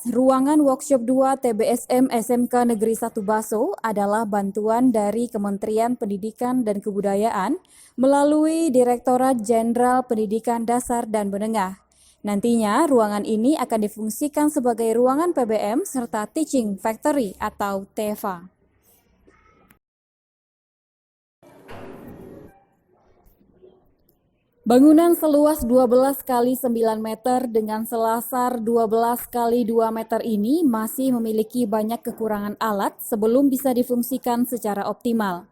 Ruangan Workshop 2 TBSM SMK Negeri 1 Baso adalah bantuan dari Kementerian Pendidikan dan Kebudayaan melalui Direktorat Jenderal Pendidikan Dasar dan Menengah. Nantinya, ruangan ini akan difungsikan sebagai ruangan PBM serta Teaching Factory atau TEFA. Bangunan seluas 12 kali 9 meter dengan selasar 12 kali 2 meter ini masih memiliki banyak kekurangan alat sebelum bisa difungsikan secara optimal.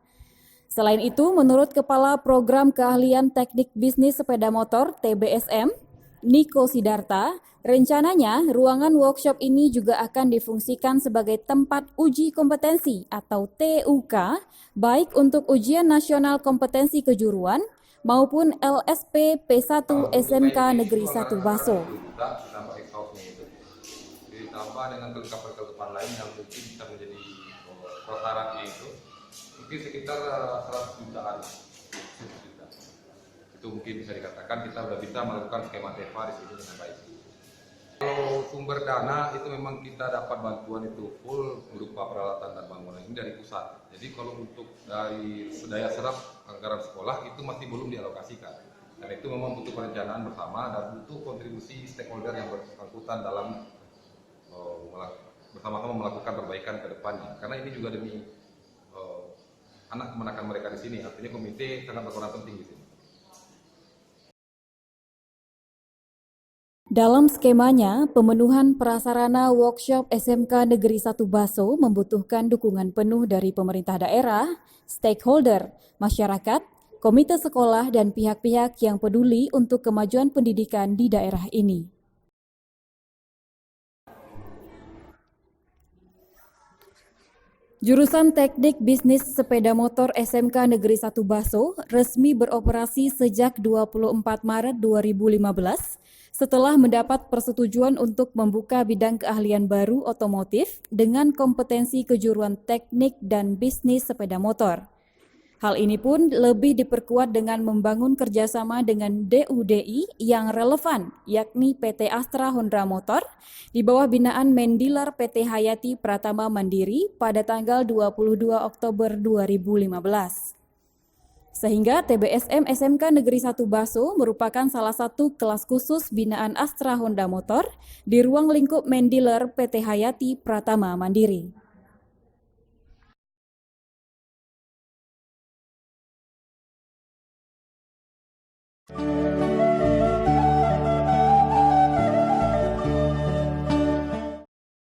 Selain itu, menurut Kepala Program Keahlian Teknik Bisnis Sepeda Motor (TBSM), Niko Sidarta, rencananya ruangan workshop ini juga akan difungsikan sebagai tempat uji kompetensi atau TUK, baik untuk ujian nasional kompetensi kejuruan maupun LSP P1 SMK Negeri 1 Baso. Ditambah dengan kelengkapan lain yang mungkin bisa menjadi prasyaratnya itu mungkin sekitar 100 jutaan. Itu mungkin bisa dikatakan kita sudah bisa melakukan skema TEFA di sini dengan baik. Kalau sumber dana itu memang kita dapat bantuan itu full berupa peralatan dan bangunan ini dari pusat. Jadi kalau untuk dari daya serap anggaran sekolah itu masih belum dialokasikan. Dan itu memang butuh perencanaan bersama dan butuh kontribusi stakeholder yang bersangkutan dalam bersama-sama melakukan perbaikan ke depannya. Karena ini juga demi anak kemenakan mereka di sini. Artinya komite sangat berperan penting di sini. Dalam skemanya, pemenuhan prasarana workshop SMK Negeri 1 Baso membutuhkan dukungan penuh dari pemerintah daerah, stakeholder, masyarakat, komite sekolah, dan pihak-pihak yang peduli untuk kemajuan pendidikan di daerah ini. Jurusan Teknik Bisnis Sepeda Motor SMK Negeri 1 Baso resmi beroperasi sejak 24 Maret 2015 setelah mendapat persetujuan untuk membuka bidang keahlian baru otomotif dengan kompetensi kejuruan teknik dan bisnis sepeda motor. Hal ini pun lebih diperkuat dengan membangun kerjasama dengan DUDI yang relevan, yakni PT Astra Honda Motor di bawah binaan Mendilar PT Hayati Pratama Mandiri pada tanggal 22 Oktober 2015. Sehingga TBSM SMK Negeri 1 Baso merupakan salah satu kelas khusus binaan Astra Honda Motor di ruang lingkup Mendilar PT Hayati Pratama Mandiri.